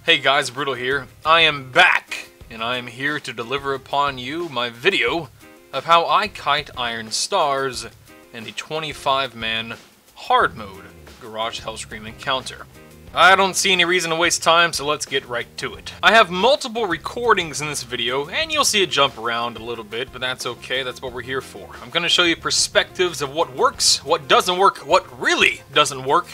Hey guys, Brutal here. I am back, and I am here to deliver upon you my video of how I kite iron stars in the 25-man hard mode Garrosh Hellscream encounter. I don't see any reason to waste time, so let's get right to it. I have multiple recordings in this video, and you'll see it jump around a little bit, but that's okay, that's what we're here for. I'm going to show you perspectives of what works, what doesn't work, what really doesn't work,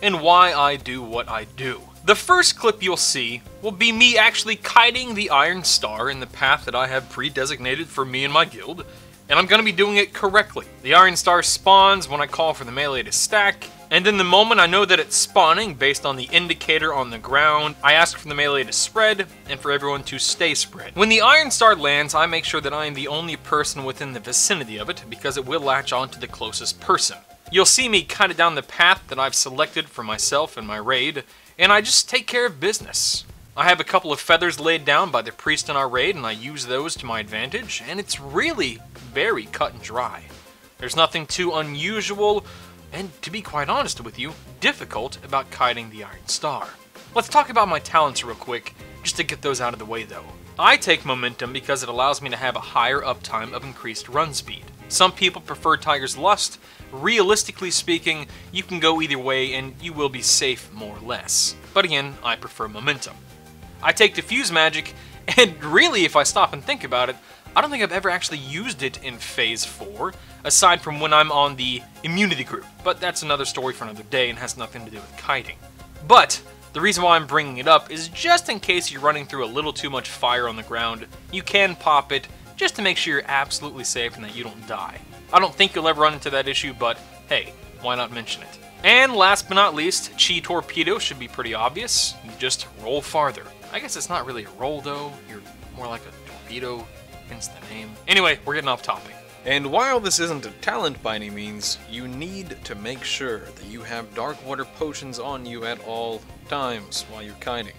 and why I do what I do. The first clip you'll see will be me actually kiting the iron star in the path that I have pre-designated for me and my guild, and I'm going to be doing it correctly. The iron star spawns when I call for the melee to stack, and then the moment I know that it's spawning based on the indicator on the ground, I ask for the melee to spread, and for everyone to stay spread. When the iron star lands, I make sure that I am the only person within the vicinity of it, because it will latch on to the closest person. You'll see me kite it down the path that I've selected for myself and my raid, and I just take care of business. I have a couple of feathers laid down by the priest in our raid, and I use those to my advantage, and it's really very cut and dry. There's nothing too unusual, and to be quite honest with you, difficult about kiting the iron star. Let's talk about my talents real quick, just to get those out of the way though. I take momentum because it allows me to have a higher uptime of increased run speed. Some people prefer Tiger's Lust. Realistically speaking, you can go either way and you will be safe more or less. But again, I prefer momentum. I take Diffuse Magic, and really if I stop and think about it, I don't think I've ever actually used it in Phase 4, aside from when I'm on the immunity group. But that's another story for another day and has nothing to do with kiting. But the reason why I'm bringing it up is just in case you're running through a little too much fire on the ground, you can pop it just to make sure you're absolutely safe and that you don't die. I don't think you'll ever run into that issue, but hey, why not mention it? And last but not least, Chi Torpedo should be pretty obvious. You just roll farther. I guess it's not really a roll though, you're more like a torpedo, hence the name. Anyway, we're getting off topic. And while this isn't a talent by any means, you need to make sure that you have dark water potions on you at all times while you're kiting.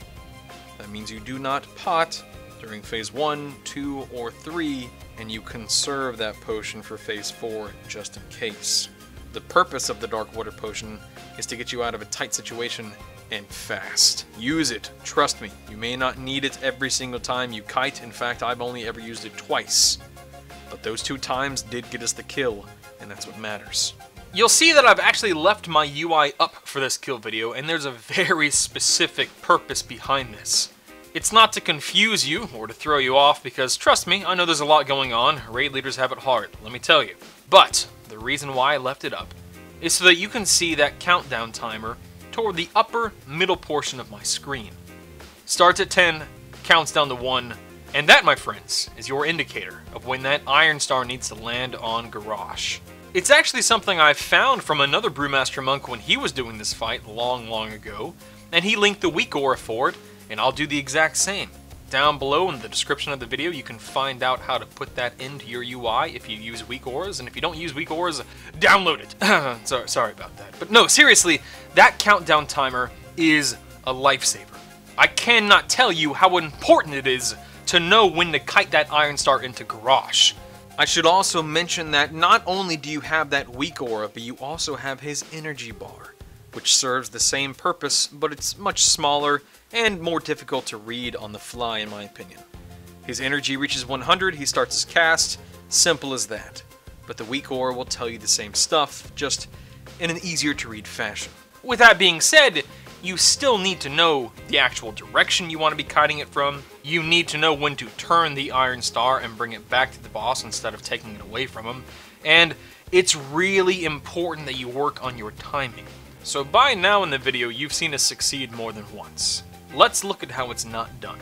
That means you do not pot during Phase 1, 2, or 3, and you conserve that potion for Phase 4 just in case. The purpose of the dark water potion is to get you out of a tight situation and fast. Use it, trust me. You may not need it every single time you kite. In fact, I've only ever used it twice. But those 2 times did get us the kill, and that's what matters. You'll see that I've actually left my UI up for this kill video, and there's a very specific purpose behind this. It's not to confuse you or to throw you off, because trust me, I know there's a lot going on. Raid leaders have it hard, let me tell you. But the reason why I left it up is so that you can see that countdown timer toward the upper middle portion of my screen. Starts at 10, counts down to 1, and that, my friends, is your indicator of when that iron star needs to land on Garrosh. It's actually something I found from another Brewmaster Monk when he was doing this fight long ago, and he linked the weak aura for it, and I'll do the exact same. Down below in the description of the video, you can find out how to put that into your UI if you use weak auras, and if you don't use weak auras, download it. Sorry about that. But no, seriously, that countdown timer is a lifesaver. I cannot tell you how important it is to know when to kite that iron star into Garrosh. I should also mention that not only do you have that weak aura, but you also have his energy bar, which serves the same purpose, but it's much smaller and more difficult to read on the fly in my opinion. His energy reaches 100, he starts his cast, simple as that. But the weak aura will tell you the same stuff, just in an easier to read fashion. With that being said, you still need to know the actual direction you want to be kiting it from. You need to know when to turn the iron star and bring it back to the boss instead of taking it away from him. And it's really important that you work on your timing. So by now in the video, you've seen us succeed more than once. Let's look at how it's not done.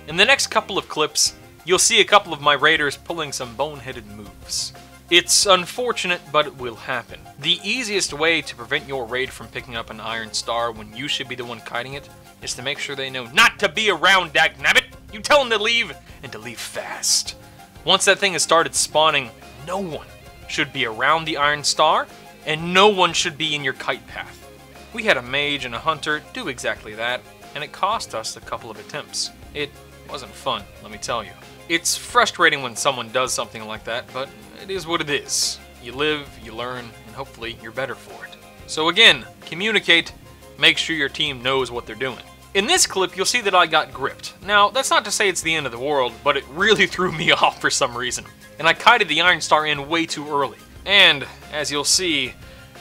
In the next couple of clips, you'll see a couple of my raiders pulling some boneheaded moves. It's unfortunate, but it will happen. The easiest way to prevent your raid from picking up an iron star when you should be the one kiting it is to make sure they know not to be around, dagnabbit! You tell them to leave, and to leave fast. Once that thing has started spawning, no one should be around the iron star, and no one should be in your kite path. We had a mage and a hunter do exactly that, and it cost us a couple of attempts. It wasn't fun, let me tell you. It's frustrating when someone does something like that, but it is what it is. You live, you learn, and hopefully you're better for it. So again, communicate, make sure your team knows what they're doing. In this clip, you'll see that I got gripped. Now, that's not to say it's the end of the world, but it really threw me off for some reason. And I kited the Iron Star in way too early. And, as you'll see,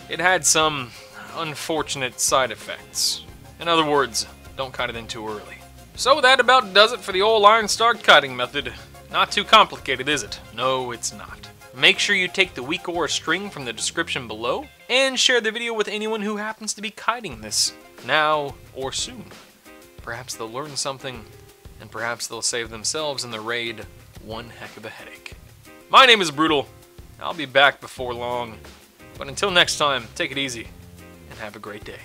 it had some unfortunate side effects. In other words, don't kite it in too early. So that about does it for the old Iron Star kiting method. Not too complicated, is it? No, it's not. Make sure you take the weak ore string from the description below, and share the video with anyone who happens to be kiting this, now or soon. Perhaps they'll learn something, and perhaps they'll save themselves in the raid one heck of a headache. My name is Brutal. I'll be back before long. But until next time, take it easy, and have a great day.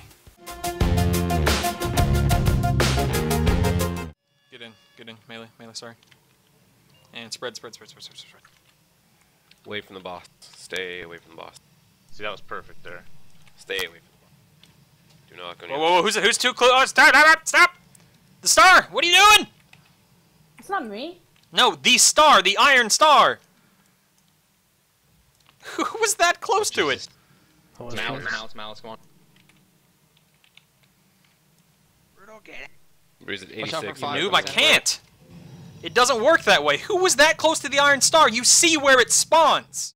Get in, melee, sorry. And spread. Away from the boss. Stay away from the boss. See, that was perfect there. Stay away from the boss. Do not go near. Whoa, who's too close? Oh, stop! The star! What are you doing? It's not me. No, the star, the Iron Star! Who was that close to it? Malice, come on. Brutal, get it. Where is it? Watch out for 86. fire. Noob, I can't! It doesn't work that way. Who was that close to the Iron Star? You see where it spawns!